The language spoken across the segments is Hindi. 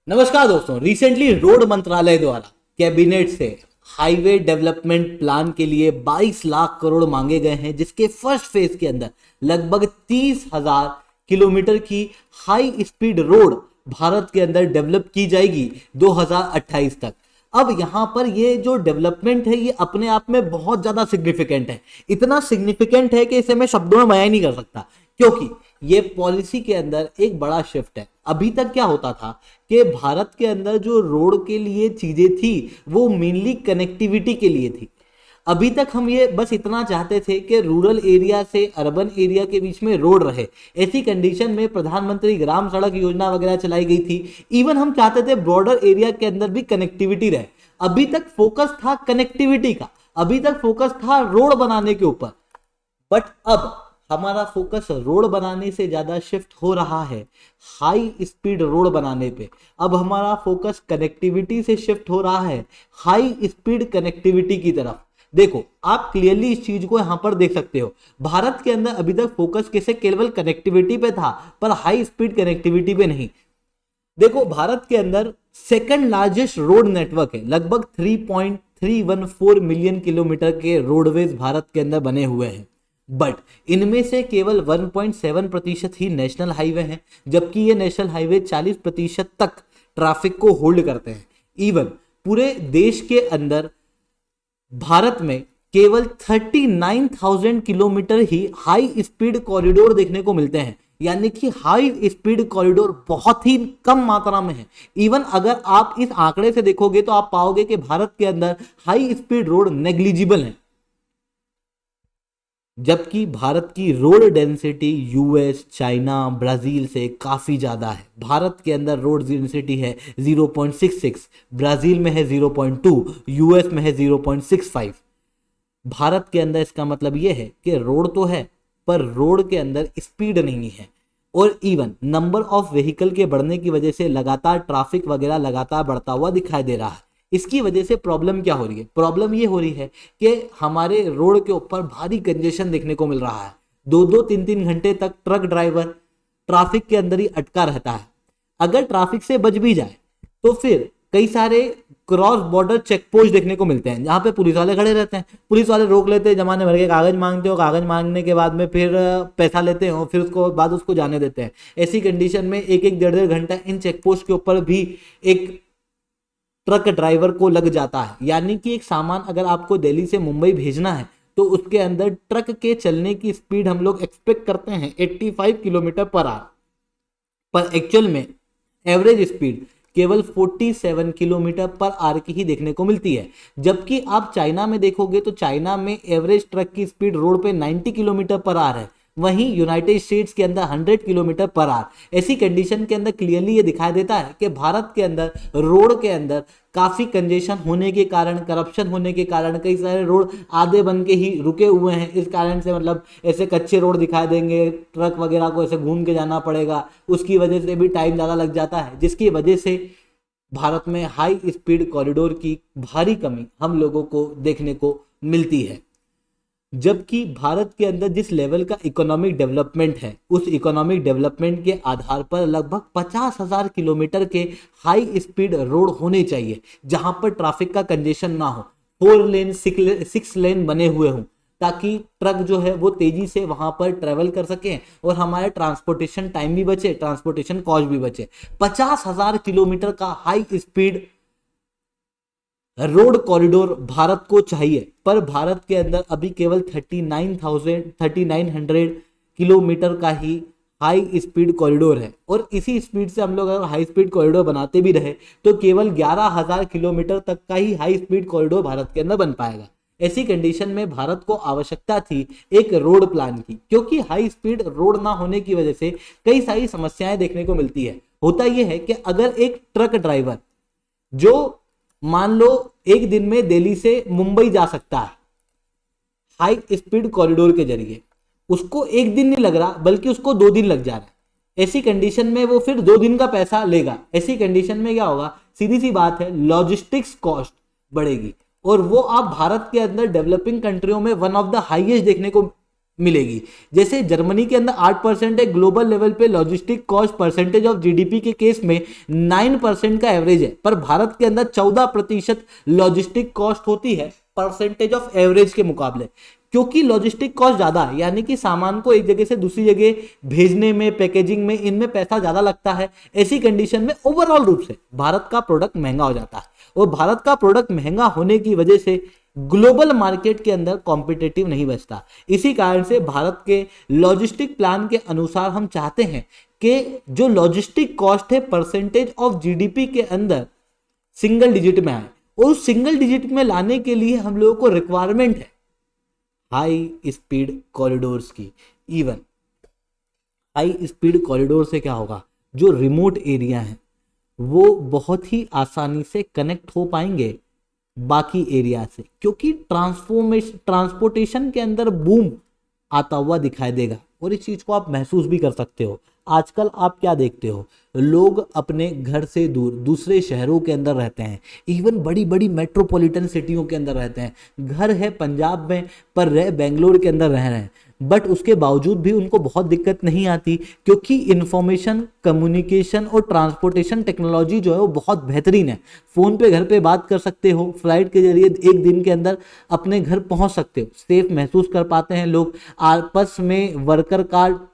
नमस्कार दोस्तों। रिसेंटली रोड मंत्रालय द्वारा कैबिनेट से हाईवे डेवलपमेंट प्लान के लिए 22 लाख करोड़ मांगे गए हैं, जिसके फर्स्ट फेज के अंदर लगभग 30,000 किलोमीटर की हाई स्पीड रोड भारत के अंदर डेवलप की जाएगी 2028 तक। अब यहाँ पर ये जो डेवलपमेंट है ये अपने आप में बहुत ज्यादा सिग्निफिकेंट है। इतना सिग्निफिकेंट है कि इसे मैं शब्दों में बयान नहीं कर सकता, क्योंकि ये पॉलिसी के अंदर एक बड़ा शिफ्ट है। अभी तक क्या होता था कि भारत के अंदर जो रोड के लिए चीजें थी वो मेनली कनेक्टिविटी के लिए थी। अभी तक हम ये बस इतना चाहते थे कि रूरल एरिया से अर्बन एरिया के बीच में रोड रहे। ऐसी कंडीशन में प्रधानमंत्री ग्राम सड़क योजना वगैरह चलाई गई थी। इवन हम चाहते थे बॉर्डर एरिया के अंदर भी कनेक्टिविटी रहे। अभी तक फोकस था कनेक्टिविटी का, अभी तक फोकस था रोड बनाने के ऊपर। बट अब हमारा फोकस रोड बनाने से ज्यादा शिफ्ट हो रहा है हाई स्पीड रोड बनाने पे। अब हमारा फोकस कनेक्टिविटी से शिफ्ट हो रहा है हाई स्पीड कनेक्टिविटी की तरफ। देखो, आप क्लियरली इस चीज को यहां पर देख सकते हो। भारत के अंदर अभी तक फोकस कैसे केवल कनेक्टिविटी पे था, पर हाई स्पीड कनेक्टिविटी पे नहीं। देखो, भारत के अंदर सेकंड लार्जेस्ट रोड नेटवर्क है। लगभग 3.314 मिलियन किलोमीटर के रोडवेज भारत के अंदर बने हुए हैं। बट इनमें से केवल 1.7% ही नेशनल हाईवे हैं, जबकि ये नेशनल हाईवे 40% तक ट्रैफिक को होल्ड करते हैं। इवन पूरे देश के अंदर भारत में केवल 39,000 किलोमीटर ही हाई स्पीड कॉरिडोर देखने को मिलते हैं, यानी कि हाई स्पीड कॉरिडोर बहुत ही कम मात्रा में है। इवन अगर आप इस आंकड़े से देखोगे तो आप पाओगे कि भारत के अंदर हाई स्पीड रोड नेग्लिजिबल है, जबकि भारत की road density US, China, Brazil से काफ़ी ज़्यादा है। भारत के अंदर रोड डेंसिटी है 0.66, ब्राज़ील में है 0.2, यूएस में है 0.65। भारत के अंदर इसका मतलब ये है कि रोड तो है पर रोड के अंदर स्पीड नहीं है। और इवन नंबर ऑफ व्हीकल के बढ़ने की वजह से लगातार ट्रैफिक वगैरह लगातार बढ़ता हुआ दिखाई दे रहा है। इसकी वजह से प्रॉब्लम क्या हो रही है? प्रॉब्लम ये हो रही है कि हमारे रोड के ऊपर भारी कंजेशन देखने को मिल रहा है। 2-2, 3-3 घंटे तक ट्रक ड्राइवर ट्रैफिक के अंदर ही अटका रहता है। अगर ट्रैफिक से बच भी जाए तो फिर कई सारे क्रॉस बॉर्डर चेक पोस्ट देखने को मिलते हैं, जहां पे पुलिस वाले खड़े रहते हैं। पुलिस वाले रोक लेते हैं, जमाने भर के कागज मांगते हो, कागज मांगने के बाद में फिर पैसा लेते हो, फिर उसको बाद उसको जाने देते हैं। ऐसी कंडीशन में एक एक 1.5 घंटा इन चेक पोस्ट के ऊपर भी एक ट्रक ड्राइवर को लग जाता है। यानी कि एक सामान अगर आपको दिल्ली से मुंबई भेजना है तो उसके अंदर ट्रक के चलने की स्पीड हम लोग एक्सपेक्ट करते हैं 85 किलोमीटर पर आवर, पर एक्चुअल में एवरेज स्पीड केवल 47 किलोमीटर पर आवर की ही देखने को मिलती है। जबकि आप चाइना में देखोगे तो चाइना में एवरेज ट्रक की स्पीड रोड पे 90 किलोमीटर पर आवर है, वहीं यूनाइटेड स्टेट्स के अंदर 100 किलोमीटर पर आवर। ऐसी कंडीशन के अंदर क्लियरली ये दिखाई देता है कि भारत के अंदर रोड के अंदर काफी कंजेशन होने के कारण, करप्शन होने के कारण कई सारे रोड आधे बन के ही रुके हुए हैं। इस कारण से मतलब ऐसे कच्चे रोड दिखाई देंगे, ट्रक वगैरह को ऐसे घूम के जाना पड़ेगा, उसकी वजह से भी टाइम ज़्यादा लग जाता है, जिसकी वजह से भारत में हाई स्पीड कॉरिडोर की भारी कमी हम लोगों को देखने को मिलती है। जबकि भारत के अंदर जिस लेवल का इकोनॉमिक डेवलपमेंट है, उस इकोनॉमिक डेवलपमेंट के आधार पर लगभग 50,000 किलोमीटर के हाई स्पीड रोड होने चाहिए, जहां पर ट्रैफिक का कंजेशन ना हो। 4 लेन 6 लेन बने हुए हों, ताकि ट्रक जो है वो तेजी से वहां पर ट्रेवल कर सकें और हमारे ट्रांसपोर्टेशन टाइम भी बचे, ट्रांसपोर्टेशन कॉस्ट भी बचे। 50,000 किलोमीटर का high speed road corridor Bharat को चाहिए, पर भारत के अंदर अभी केवल 3900 किलोमीटर का ही हाई स्पीड कॉरिडोर है। और इसी स्पीड से हम लोग अगर हाई स्पीड कॉरिडोर बनाते भी रहे तो केवल 11,000 किलोमीटर तक का ही हाई स्पीड कॉरिडोर भारत के अंदर बन पाएगा। ऐसी कंडीशन में भारत को आवश्यकता थी एक रोड प्लान की, क्योंकि हाई स्पीड रोड ना होने की वजह से कई सारी समस्याएं देखने को मिलती है। होता यह है कि अगर एक ट्रक ड्राइवर जो मान लो एक दिन में दिल्ली से मुंबई जा सकता है हाई स्पीड कॉरिडोर के जरिए, उसको एक दिन नहीं लग रहा बल्कि उसको 2 दिन लग जा रहा है। ऐसी कंडीशन में वो फिर 2 दिन का पैसा लेगा। ऐसी कंडीशन में क्या होगा? सीधी सी बात है, लॉजिस्टिक्स कॉस्ट बढ़ेगी, और वो आप भारत के अंदर डेवलपिंग कंट्रियों में वन ऑफ द हाईएस्ट देखने को मिलेगी। जैसे जर्मनी के अंदर 8% है, ग्लोबल लेवल पे logistic cost percentage of GDP के केस में 9% का एवरेज है, पर भारत के अंदर 14% लॉजिस्टिक कॉस्ट होती है परसेंटेज ऑफ एवरेज के मुकाबले, क्योंकि लॉजिस्टिक कॉस्ट ज्यादा है, यानी कि सामान को एक जगह से दूसरी जगह भेजने में, पैकेजिंग में, इनमें पैसा ज्यादा लगता है। ऐसी कंडीशन में ओवरऑल रूप से भारत का प्रोडक्ट महंगा हो जाता है, और भारत का प्रोडक्ट महंगा होने की वजह से ग्लोबल मार्केट के अंदर कॉम्पिटिटिव नहीं बचता। इसी कारण से भारत के लॉजिस्टिक प्लान के अनुसार हम चाहते हैं कि जो लॉजिस्टिक कॉस्ट है परसेंटेज ऑफ जीडीपी के अंदर सिंगल डिजिट में आए, और उस सिंगल डिजिट में लाने के लिए हम लोगों को रिक्वायरमेंट है हाई स्पीड कॉरिडोर्स की। इवन हाई स्पीड कॉरिडोर से क्या होगा, जो रिमोट एरिया है वो बहुत ही आसानी से कनेक्ट हो पाएंगे बाकी एरिया से, क्योंकि ट्रांसपोर्टेशन के अंदर बूम आता हुआ दिखाई देगा। और इस चीज को आप महसूस भी कर सकते हो। आजकल आप क्या देखते हो, लोग अपने घर से दूर दूसरे शहरों के अंदर रहते हैं, इवन बड़ी बड़ी मेट्रोपॉलिटन सिटियों के अंदर रहते हैं, घर है पंजाब में पर रह बेंगलोर के अंदर रह रहे हैं, बट उसके बावजूद भी उनको बहुत दिक्कत नहीं आती, क्योंकि इंफॉर्मेशन, कम्युनिकेशन और ट्रांसपोर्टेशन टेक्नोलॉजी जो है वो बहुत बेहतरीन है। फ़ोन पे घर पे बात कर सकते हो, फ्लाइट के जरिए एक दिन के अंदर अपने घर पहुंच सकते हो, सेफ महसूस कर पाते हैं लोग। आपस में वर्कर का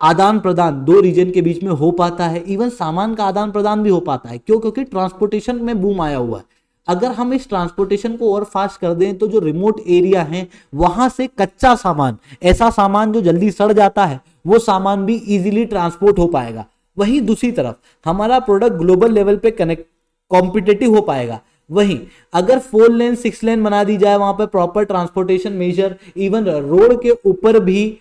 आदान प्रदान दो रीजन के बीच में हो पाता है, इवन सामान का आदान प्रदान भी हो पाता है। क्यों? क्योंकि ट्रांसपोर्टेशन में बूम आया हुआ है। अगर हम इस ट्रांसपोर्टेशन को और फास्ट कर दें तो जो रिमोट एरिया है वहां से कच्चा सामान, ऐसा सामान जो जल्दी सड़ जाता है, वो सामान भी इजीली ट्रांसपोर्ट हो पाएगा। वहीं दूसरी तरफ हमारा प्रोडक्ट ग्लोबल लेवल पे कनेक्ट कॉम्पिटिटिव हो पाएगा। वहीं अगर 4 लेन 6 लेन बना दी जाए, वहां पर proper transportation measure, even road के ऊपर भी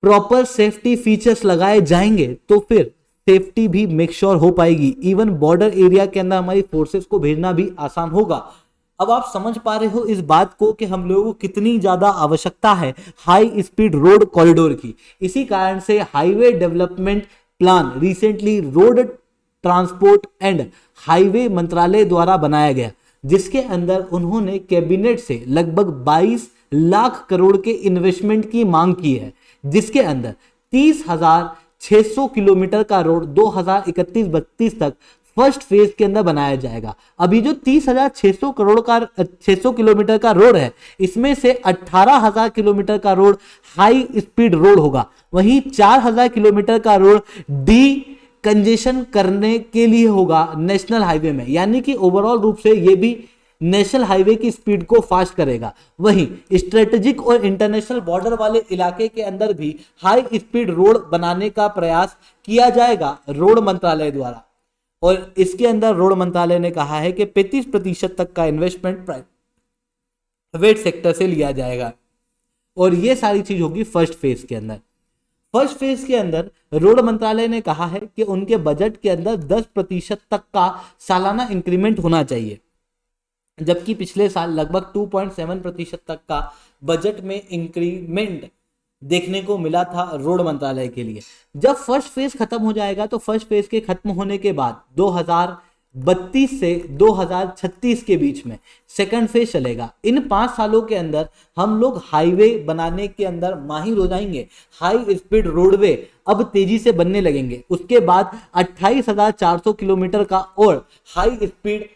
प्रॉपर सेफ्टी फीचर्स लगाए जाएंगे, तो फिर सेफ्टी भी मेक श्योर हो पाएगी। इवन बॉर्डर एरिया के अंदर हमारी फोर्सेस को भेजना भी आसान होगा। अब आप समझ पा रहे हो इस बात को कि हम लोगों को कितनी ज्यादा आवश्यकता है हाई स्पीड रोड कॉरिडोर की। इसी कारण से highway development plan recently road transport and highway मंत्रालय द्वारा बनाया गया, जिसके अंदर उन्होंने कैबिनेट से लगभग 22 लाख करोड़ के इन्वेस्टमेंट की मांग की है, जिसके अंदर 30,600 किलोमीटर का रोड 2031-32 तक फर्स्ट फेज के अंदर बनाया जाएगा। अभी जो 30,600 किलोमीटर का रोड है, इसमें से 18,000 किलोमीटर का रोड हाई स्पीड रोड होगा, वहीं 4,000 किलोमीटर का रोड डी कंजेशन करने के लिए होगा नेशनल हाईवे में, यानी कि ओवरऑल रूप से ये भी नेशनल हाईवे की स्पीड को फास्ट करेगा। वहीं स्ट्रेटेजिक और इंटरनेशनल बॉर्डर वाले इलाके के अंदर भी हाई स्पीड रोड बनाने का प्रयास किया जाएगा रोड मंत्रालय द्वारा, और इसके अंदर रोड मंत्रालय ने कहा है कि 35% तक का इन्वेस्टमेंट प्राइवेट सेक्टर से लिया जाएगा, और ये सारी चीज होगी फर्स्ट फेज के अंदर। फर्स्ट फेज के अंदर रोड मंत्रालय ने कहा है कि उनके बजट के अंदर 10% तक का सालाना इंक्रीमेंट होना चाहिए, जबकि पिछले साल लगभग 2.7% तक का बजट में इंक्रीमेंट देखने को मिला था रोड मंत्रालय के लिए। जब फर्स्ट फेज खत्म हो जाएगा तो फर्स्ट फेज के खत्म होने के बाद 2032 से 2036 के बीच में सेकंड फेज चलेगा। इन 5 सालों के अंदर हम लोग हाईवे बनाने के अंदर माहिर हो जाएंगे। हाई स्पीड रोडवे अब तेजी से बनने लगेंगे। उसके बाद 28,400 किलोमीटर का और हाई स्पीड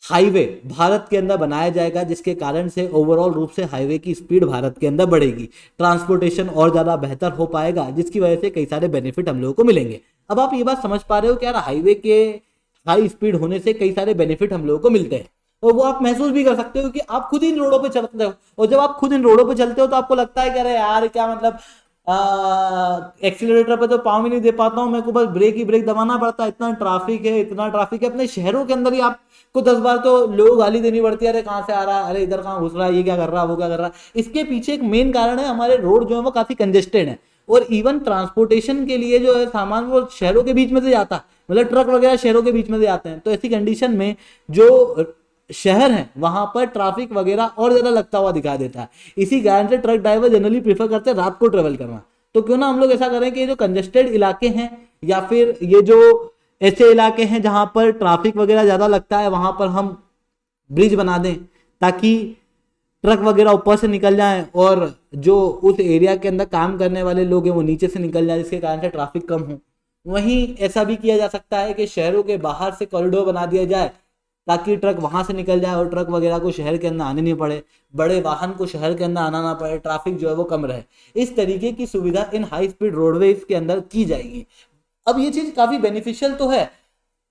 हाईवे भारत के अंदर बनाया जाएगा, जिसके कारण से ओवरऑल रूप से हाईवे की स्पीड भारत के अंदर बढ़ेगी, ट्रांसपोर्टेशन और ज्यादा बेहतर हो पाएगा, जिसकी वजह से कई सारे बेनिफिट हम लोगों को मिलेंगे। अब आप ये बात समझ पा रहे हो कि यार हाईवे के हाई स्पीड होने से कई सारे बेनिफिट हम लोगों को मिलते हैं, और वो आप महसूस भी कर सकते हो कि आप खुद इन रोडों पे चलते हो, और जब आप खुद इन रोडों पे चलते हो तो आपको लगता है कि अरे यार क्या मतलब एक्सीलरेटर पे तो पाँव ही नहीं दे पाता हूँ, मेरे को बस ब्रेक ही ब्रेक दबाना पड़ता है, इतना ट्रैफिक है, इतना ट्रैफिक है। अपने शहरों के अंदर ही आपको 10 बार तो लोगों गाली देनी पड़ती है, अरे कहाँ से आ रहा है, अरे इधर कहाँ घुस रहा है, ये क्या कर रहा है, वो क्या कर रहा है। इसके पीछे एक मेन कारण है हमारे रोड जो है वो काफी कंजेस्टेड है, और इवन ट्रांसपोर्टेशन के लिए जो है सामान वो शहरों के बीच में से जाता है, मतलब ट्रक वगैरह शहरों के बीच में से जाते हैं। तो ऐसी कंडीशन में जो शहर है वहां पर ट्रैफिक वगैरह और ज्यादा लगता हुआ दिखाई देता है। इसी कारण से ट्रक ड्राइवर जनरली प्रीफर करते हैं रात को ट्रेवल करना। तो क्यों ना हम लोग ऐसा करें कि जो कंजेस्टेड इलाके हैं या फिर ये जो ऐसे इलाके हैं जहां पर ट्रैफिक वगैरह ज्यादा लगता है, वहां पर हम ब्रिज बना दें, ताकि ट्रक वगैरह ऊपर से निकल जाएं और जो उस एरिया के अंदर काम करने वाले लोग हैं वो नीचे से निकल जाए, जिसके कारण से ट्रैफिक कम हो। वहीं ऐसा भी किया जा सकता है कि शहरों के बाहर से कॉरिडोर बना दिया जाए ताकि ट्रक वहां से निकल जाए और ट्रक वगैरह को शहर के अंदर आने नहीं पड़े, बड़े वाहन को शहर के अंदर आना ना पड़े, ट्रैफिक जो है वो कम रहे। इस तरीके की सुविधा इन हाई स्पीड रोडवेज के अंदर की जाएगी। अब ये चीज काफी बेनिफिशियल तो है,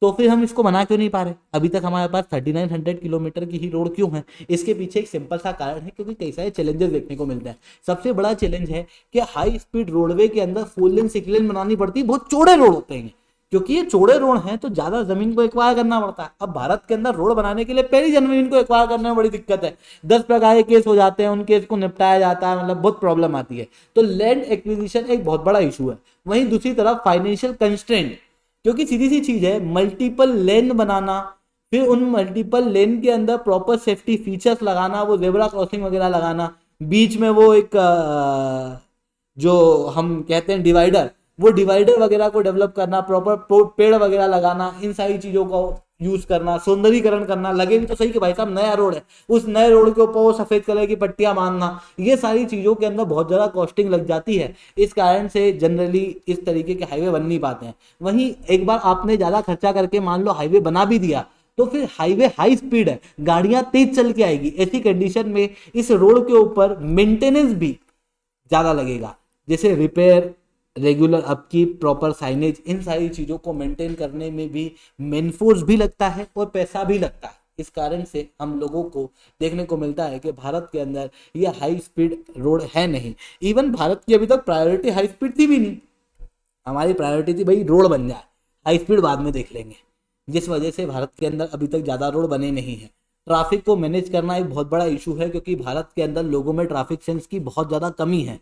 तो फिर हम इसको बना क्यों नहीं पा रहे? अभी तक हमारे पास 3900 किलोमीटर की ही रोड क्यों है? इसके पीछे एक सिंपल सा कारण है, क्योंकि कई सारे चैलेंजेस देखने को मिलते हैं। सबसे बड़ा चैलेंज है कि हाई स्पीड रोडवे के अंदर 4 लेन 6 लेन बनानी पड़ती है, बहुत चौड़े रोड होते हैं। क्योंकि ये चौड़े रोड हैं तो ज्यादा जमीन को एक्वायर करना पड़ता है। अब भारत के अंदर रोड बनाने के लिए पहली जमीन को एक्वायर करने में बड़ी दिक्कत है, 10 प्रकार के केस हो जाते हैं, उन केस को निपटाया जाता है, मतलब बहुत प्रॉब्लम आती है। तो लैंड एक्विजिशन एक बहुत बड़ा इशू है। वहीं दूसरी तरफ फाइनेंशियल कंस्ट्रेंट, क्योंकि सीधी सी चीज है, मल्टीपल लेन बनाना, फिर उन मल्टीपल लेन के अंदर प्रॉपर सेफ्टी फीचर्स लगाना, वो जेब्रा क्रॉसिंग वगैरह लगाना, बीच में वो एक जो हम कहते हैं डिवाइडर, वो डिवाइडर वगैरह को डेवलप करना, प्रॉपर पेड़ वगैरह लगाना, इन सारी चीजों को यूज करना, सौंदर्यीकरण करना। लगे भी तो सही कि भाई साहब नया रोड है, उस नए रोड के ऊपर वो सफेद कलर की पट्टियां मारना, ये सारी चीजों के अंदर बहुत ज्यादा कॉस्टिंग लग जाती है। इस कारण से जनरली इस तरीके के हाईवे बन नहीं पाते हैं। वहीं एक बार आपने ज्यादा खर्चा करके मान लो हाईवे बना भी दिया, तो फिर हाईवे हाई स्पीड है, गाड़ियां तेज चल के आएगी, ऐसी कंडीशन में इस रोड के ऊपर मेंटेनेंस भी ज्यादा लगेगा, जैसे repair, regular upkeep, proper signage, इन सारी चीजों को मेंटेन करने में भी मैनफोर्स भी लगता है और पैसा भी लगता है। इस कारण से हम लोगों को देखने को मिलता है कि भारत के अंदर ये हाई स्पीड रोड है नहीं। इवन भारत की अभी तक प्रायोरिटी हाई स्पीड थी भी नहीं, हमारी प्रायोरिटी थी भाई रोड बन जाए, हाई स्पीड बाद में देख लेंगे, जिस वजह से भारत के अंदर अभी तक ज़्यादा रोड बने नहीं है। ट्रैफिक को मैनेज करना एक बहुत बड़ा इशू है, क्योंकि भारत के अंदर लोगों में ट्रैफिक सेंस की बहुत ज़्यादा कमी है।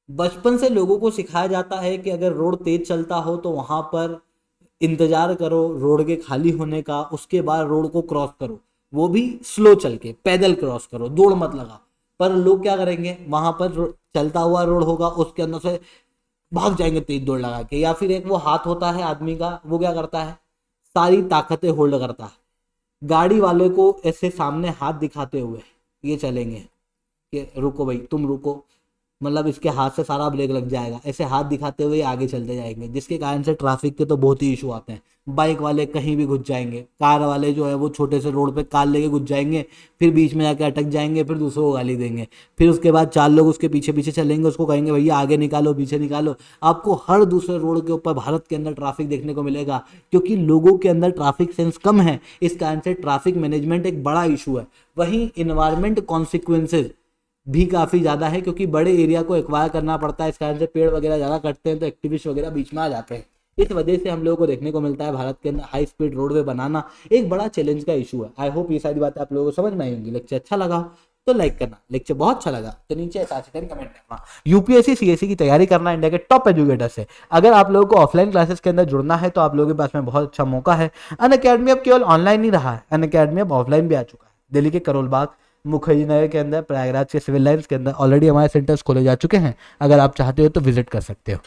बचपन से लोगों को सिखाया जाता है कि अगर रोड तेज चलता हो तो वहां पर इंतजार करो रोड के खाली होने का, उसके बाद रोड को क्रॉस करो, वो भी स्लो चल के, पैदल क्रॉस करो, दौड़ मत लगा। पर लोग क्या करेंगे, वहां पर चलता हुआ रोड होगा, उसके अंदर से भाग जाएंगे तेज दौड़ लगा के। या फिर एक वो हाथ होता है आदमी का, वो क्या करता है, सारी ताकतें होल्ड करता है, गाड़ी वाले को ऐसे सामने हाथ दिखाते हुए ये चलेंगे कि रुको भाई तुम रुको, मतलब इसके हाथ से सारा ब्रेक लग जाएगा, ऐसे हाथ दिखाते हुए आगे चलते जाएंगे, जिसके कारण से ट्रैफिक के तो बहुत ही इशू आते हैं। बाइक वाले कहीं भी घुस जाएंगे, कार वाले जो है वो छोटे से रोड पे कार लेके घुस जाएंगे, फिर बीच में जाके अटक जाएंगे, फिर दूसरों को गाली देंगे, फिर उसके बाद 4 लोग उसके पीछे पीछे चलेंगे, उसको कहेंगे भैया आगे निकालो पीछे निकालो। आपको हर दूसरे रोड के ऊपर भारत के अंदर ट्रैफिक देखने को मिलेगा, क्योंकि लोगों के अंदर ट्रैफिक सेंस कम है। इस कारण से ट्रैफिक मैनेजमेंट एक बड़ा इशू है। वहीं इन्वायरमेंट कॉन्सिक्वेंसेज भी काफ़ी ज़्यादा है, क्योंकि बड़े एरिया को एक्वायर करना पड़ता है, इस कारण से पेड़ वगैरह ज़्यादा कटते हैं, तो एक्टिविस्ट वगैरह बीच में आ जाते हैं। इस वजह से हम लोगों को देखने को मिलता है भारत के अंदर हाई स्पीड रोडवे बनाना एक बड़ा चैलेंज का इशू है। आई होप ये सारी बातें आप लोगों को समझ में आई होंगी। लेक्चर अच्छा लगा हो तो लाइक करना, लेक्चर बहुत अच्छा लगा तो नीचे कमेंट करना। यूपीएससी सीएससी की तैयारी करना इंडिया के टॉप एजुकेटर से। अगर आप लोगों को ऑफलाइन क्लासेस के अंदर जुड़ना है तो आप लोगों के पास में बहुत अच्छा मौका है। अनअकैडमी अब केवल ऑनलाइन नहीं रहा है, अनअकैडमी अब ऑफलाइन भी आ चुका है। दिल्ली के करोल बाग, मुखर्जी नगर के अंदर, प्रयागराज के सिविल लाइन्स के अंदर ऑलरेडी हमारे सेंटर्स खोले जा चुके हैं। अगर आप चाहते हो तो विजिट कर सकते हो।